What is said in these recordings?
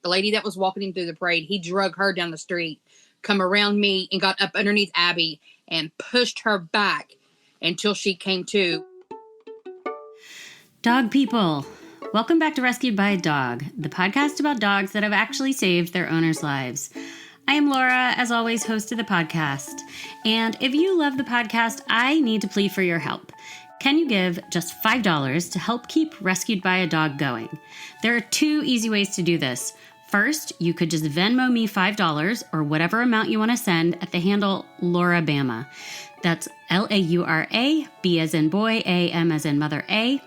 The lady that was walking him through the parade, he drug her down the street, come around me, and got up underneath Abby and pushed her back until she came to. Dog people, welcome back to Rescued by a Dog, the podcast about dogs that have actually saved their owners' lives. I am Laura, as always, host of the podcast. And if you love the podcast, I need to plead for your help. Can you give just $5 to help keep Rescued by a Dog going? There are two easy ways to do this. First, you could just Venmo me $5 or whatever amount you want to send at the handle LauraBama. That's Laura, B as in boy, A-M as in mother, A.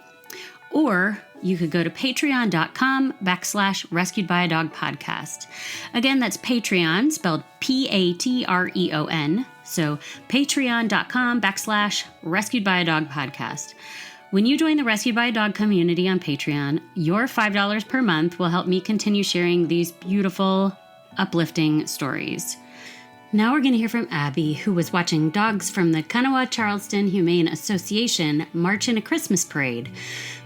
Or you could go to patreon.com/Rescued by a Dog podcast. Again, that's Patreon, spelled Patreon. So patreon.com/Rescued by a Dog podcast. When you join the Rescued by a Dog community on Patreon, your $5 per month will help me continue sharing these beautiful, uplifting stories. Now we're going to hear from Abby, who was watching dogs from the Kanawha-Charleston Humane Association march in a Christmas parade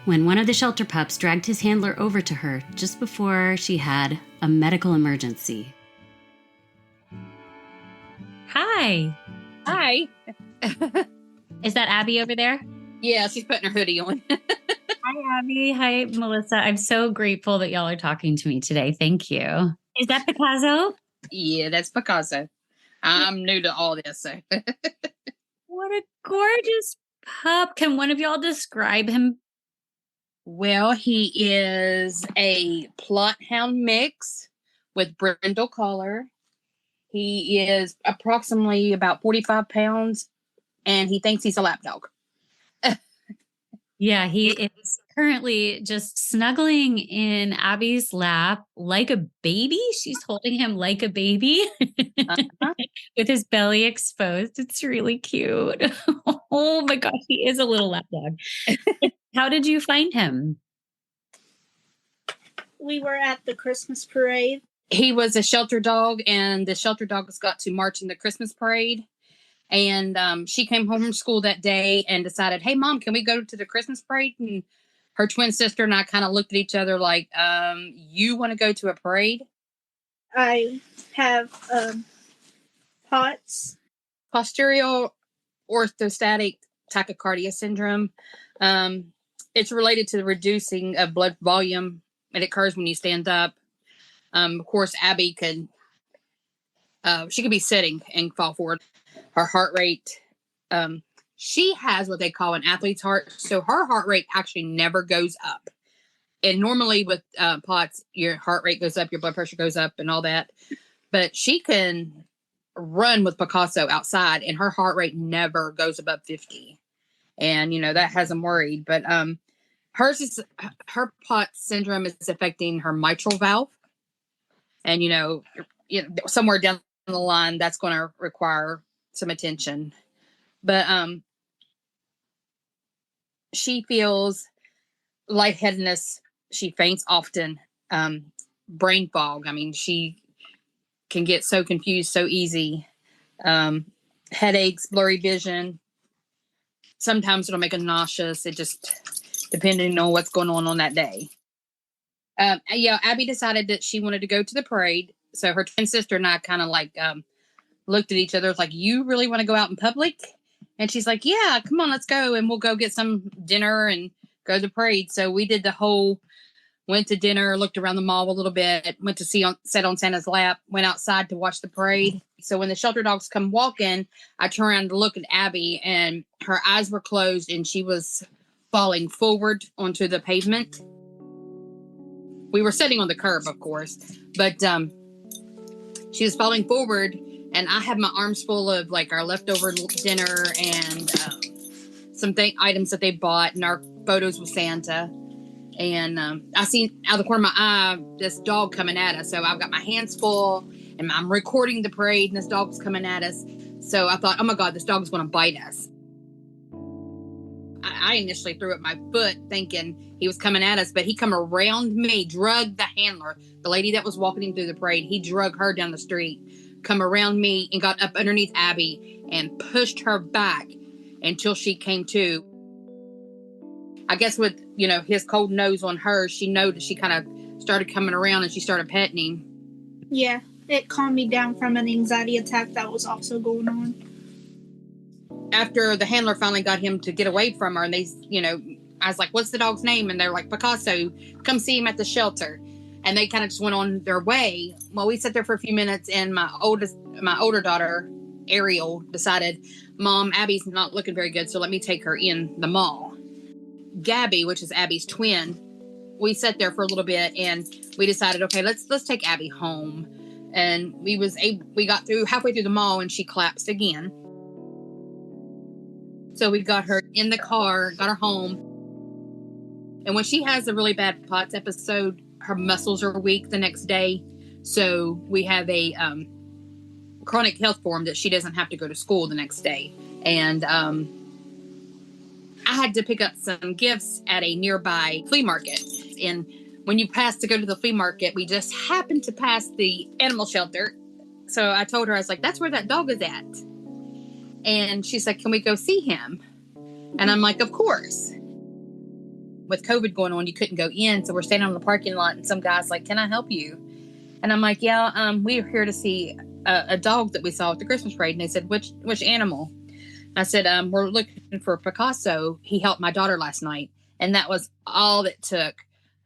when one of the shelter pups dragged his handler over to her just before she had a medical emergency. Hi. Hi. Is that Abby over there? Yeah, she's putting her hoodie on. Hi, Abby. Hi, Melissa. I'm so grateful that y'all are talking to me today. Thank you. Is that Picasso? Yeah, that's Picasso. I'm new to all this. So. What a gorgeous pup. Can one of y'all describe him? Well, he is a Plott Hound mix with brindle collar. He is approximately about 45 pounds, and he thinks he's a lap dog. Yeah, he is currently just snuggling in Abby's lap like a baby. She's holding him like a baby with his belly exposed. It's really cute. Oh my gosh, he is a little lap dog. How did you find him? We were at the Christmas parade. He was a shelter dog, and the shelter dogs got to march in the Christmas parade. And she came home from school that day and decided, hey, Mom, can we go to the Christmas parade? And her twin sister and I kind of looked at each other like, you want to go to a parade? I have POTS. Posterior orthostatic tachycardia syndrome. It's related to the reducing of blood volume. It occurs when you stand up. Of course, Abby she could be sitting and fall forward. Her heart rate, she has what they call an athlete's heart. So her heart rate actually never goes up. And normally with POTS, your heart rate goes up, your blood pressure goes up and all that. But she can run with Picasso outside and her heart rate never goes above 50. And, that has them worried. But her POTS syndrome is affecting her mitral valve. And, somewhere down the line, that's going to require some attention. But she feels lightheadedness. She faints often. Brain fog. I mean, she can get so confused so easy. Headaches, blurry vision. Sometimes it'll make her nauseous. It just depending on what's going on that day. Abby decided that she wanted to go to the parade. So her twin sister and I kind of looked at each other. It's like, you really want to go out in public? And she's like, yeah, come on, let's go. And we'll go get some dinner and go to the parade. So we did went to dinner, looked around the mall a little bit, went to sat on Santa's lap, went outside to watch the parade. So when the shelter dogs come walking, I turn around to look at Abby and her eyes were closed and she was falling forward onto the pavement. We were sitting on the curb, of course, but she was falling forward and I had my arms full of our leftover dinner and some items that they bought and our photos with Santa. And I seen out of the corner of my eye this dog coming at us. So I've got my hands full and I'm recording the parade and this dog's coming at us. So I thought, oh my God, this dog's going to bite us. I initially threw up my foot thinking he was coming at us, but he come around me, drug the handler, the lady that was walking him through the parade. He drug her down the street, come around me and got up underneath Abby and pushed her back until she came to. I guess with, his cold nose on her, she noticed, she kind of started coming around and she started petting him. Yeah, it calmed me down from an anxiety attack that was also going on. After the handler finally got him to get away from her, and they, I was like, what's the dog's name? And they're like, Picasso, come see him at the shelter. And they kind of just went on their way. Well, we sat there for a few minutes, and my older daughter, Ariel, decided, Mom, Abby's not looking very good, so let me take her in the mall. Gabby, which is Abby's twin, we sat there for a little bit, and we decided, okay, let's take Abby home. And we got through halfway through the mall, and she collapsed again. So we got her in the car, got her home. And when she has a really bad POTS episode, her muscles are weak the next day. So we have a chronic health form that she doesn't have to go to school the next day. And I had to pick up some gifts at a nearby flea market. And when you pass to go to the flea market, we just happened to pass the animal shelter. So I told her, I was like, that's where that dog is at. And she's like, can we go see him? And I'm like, of course. With COVID going on, you couldn't go in. So we're standing on the parking lot, and some guy's like, can I help you? And I'm like, yeah, we're here to see a dog that we saw at the Christmas parade. And they said, which animal? I said, we're looking for Picasso. He helped my daughter last night. And that was all it took.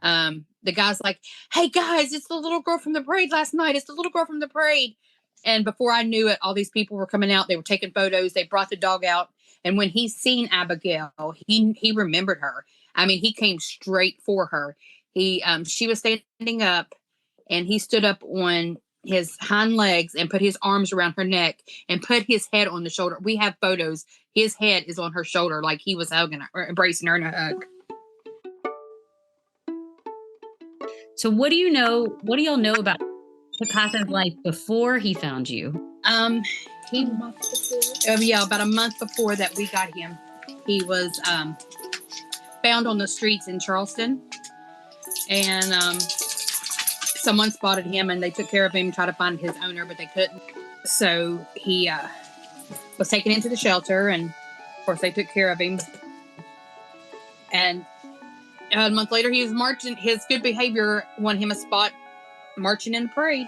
The guy's like, hey guys, it's the little girl from the parade last night. It's the little girl from the parade. And before I knew it, all these people were coming out. They were taking photos. They brought the dog out. And when he seen Abigail, he remembered her. I mean, he came straight for her. She was standing up, and he stood up on his hind legs and put his arms around her neck and put his head on the shoulder. We have photos. His head is on her shoulder, like he was hugging her, or embracing her in a hug. So what do y'all know about Picasso's life before he found you? A month before. About a month before that we got him, he was found on the streets in Charleston, and someone spotted him, and they took care of him, tried to find his owner, but they couldn't. So he was taken into the shelter, and of course they took care of him. And a month later, he was marching. His good behavior won him a spot marching in the parade.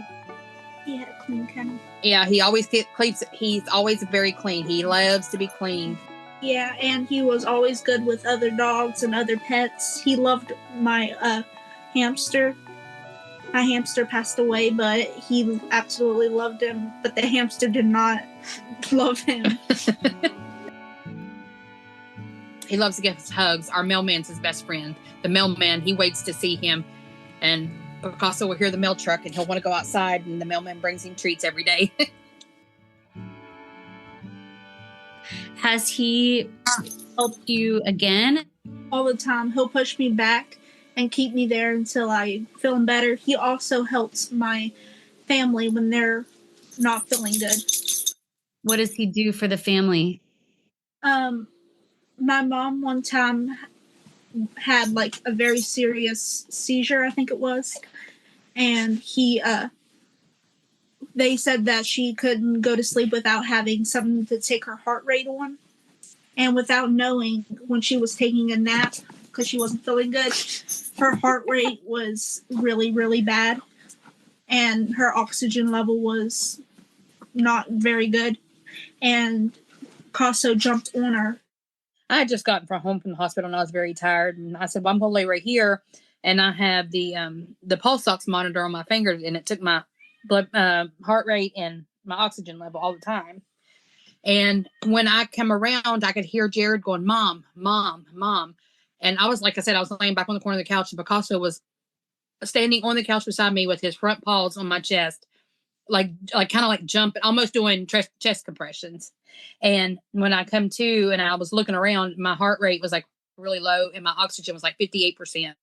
He had a clean kennel. Yeah, he always cleans. He's always very clean. He loves to be clean. Yeah, and he was always good with other dogs and other pets. He loved my hamster. My hamster passed away, but he absolutely loved him. But the hamster did not love him. He loves to give us hugs. Our mailman's his best friend. The mailman, he waits to see him. And Picasso will hear the mail truck, and he'll want to go outside, and the mailman brings him treats every day. Has he helped you again? All the time. He'll push me back and keep me there until I feel better. He also helps my family when they're not feeling good. What does he do for the family? My mom one time had like a very serious seizure, I think it was. And they said that she couldn't go to sleep without having something to take her heart rate on. And without knowing, when she was taking a nap, because she wasn't feeling good, her heart rate was really, really bad. And her oxygen level was not very good. And Picasso jumped on her. I had just gotten home from the hospital, and I was very tired. And I said, well, I'm going to lay right here. And I have the pulse ox monitor on my finger, and it took my blood, heart rate and my oxygen level all the time. And when I come around, I could hear Jared going, Mom, Mom, Mom. And I was, like I said, I was laying back on the corner of the couch, and Picasso was standing on the couch beside me with his front paws on my chest, like kind of like jumping, almost doing chest compressions. And when I come to and I was looking around, my heart rate was like really low, and my oxygen was like 58%.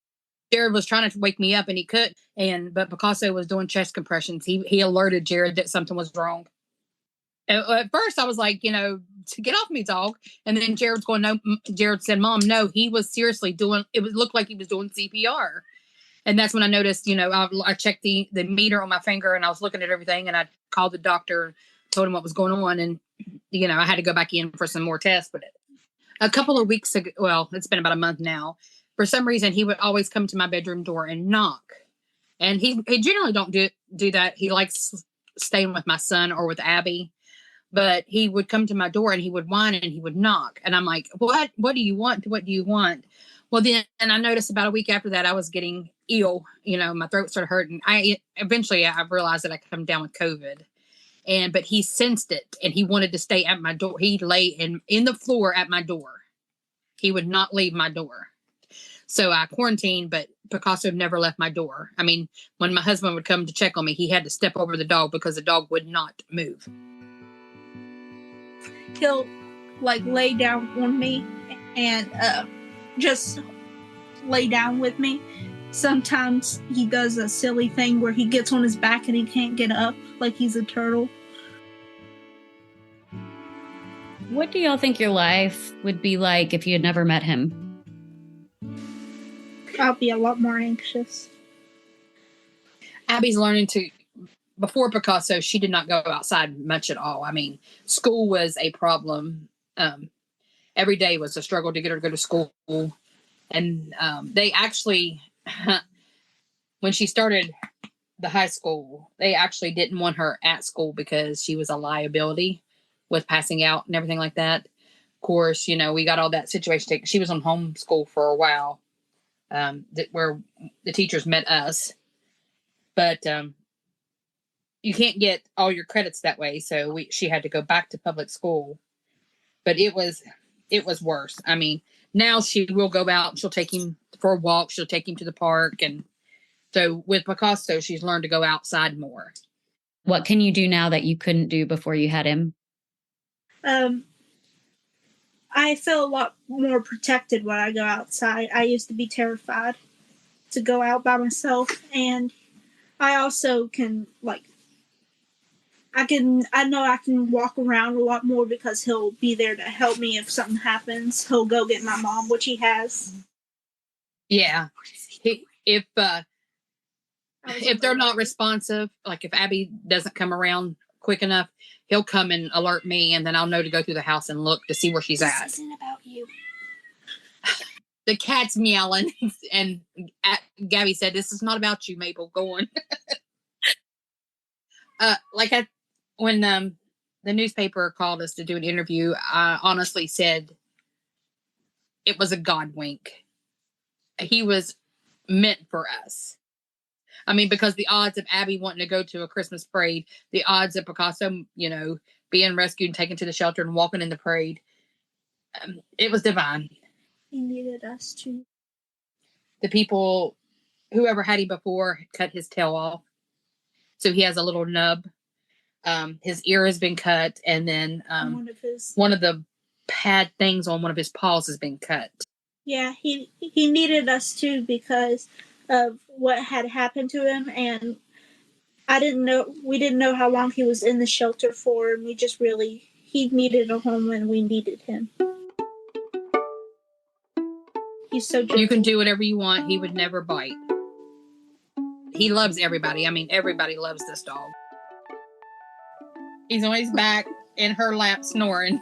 Jared was trying to wake me up, and he couldn't. But Picasso was doing chest compressions. He alerted Jared that something was wrong. At first, I was like, to get off me, dog. And then Jared's going, no. Jared said, Mom, no, he was seriously doing. It looked like he was doing CPR. And that's when I noticed, I checked the meter on my finger, and I was looking at everything, and I called the doctor, told him what was going on, and I had to go back in for some more tests. But a couple of weeks ago, well, it's been about a month now. For some reason, he would always come to my bedroom door and knock. And he generally don't do that. He likes staying with my son or with Abby. But he would come to my door and he would whine and he would knock. And I'm like, what do you want? What do you want? Well, then, and I noticed about a week after that, I was getting ill. You know, my throat started hurting. Eventually I realized that I come down with COVID. But he sensed it and he wanted to stay at my door. He'd lay in the floor at my door. He would not leave my door. So I quarantined, but Picasso never left my door. I mean, when my husband would come to check on me, he had to step over the dog because the dog would not move. He'll like lay down on me and just lay down with me. Sometimes he does a silly thing where he gets on his back and he can't get up like he's a turtle. What do y'all think your life would be like if you had never met him? I'll be a lot more anxious. Abby's learning to, before Picasso, she did not go outside much at all. I mean, school was a problem. Every day was a struggle to get her to go to school. And they actually, when she started the high school, they actually didn't want her at school because she was a liability with passing out and everything like that. Of course, you know, we got all that situation. She was on homeschool for a while, where the teachers met us. But you can't get all your credits that way. So she had to go back to public school. But it was worse. I mean, now she will go out and she'll take him for a walk. She'll take him to the park. And so with Picasso, she's learned to go outside more. What can you do now that you couldn't do before you had him? I feel a lot more protected when I go outside. I used to be terrified to go out by myself, and I also can I know I can walk around a lot more because he'll be there to help me if something happens. He'll go get my mom, which he has. Yeah. If they're not responsive, like if Abby doesn't come around quick enough, he'll come and alert me, and then I'll know to go through the house and look to see where she's at. This isn't about you. The cat's meowing, and Gabby said, "This is not about you, Mabel. Go on." When the newspaper called us to do an interview, I honestly said it was a God wink. He was meant for us. I mean, because the odds of Abby wanting to go to a Christmas parade, the odds of Picasso, you know, being rescued and taken to the shelter and walking in the parade, it was divine. He needed us to. The people, whoever had him before, cut his tail off. So he has a little nub. His ear has been cut, and then one of the pad things on one of his paws has been cut. Yeah, he needed us too because of what had happened to him, and we didn't know how long he was in the shelter for, and he needed a home and we needed him. He's so gentle. You can do whatever you want. He would never bite. He loves everybody. I mean, everybody loves this dog. He's on his back in her lap snoring.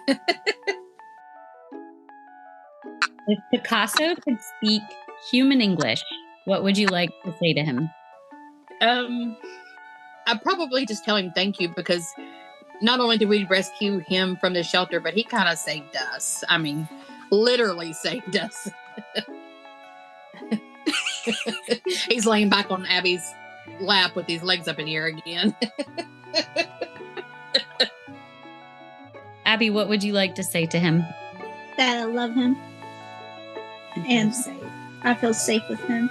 If Picasso could speak human English, what would you like to say to him? I'd probably just tell him thank you, because not only did we rescue him from the shelter, but he kind of saved us. I mean, literally saved us. He's laying back on Abby's lap with his legs up in the air again. Abby, what would you like to say to him? That I love him. And I feel safe with him.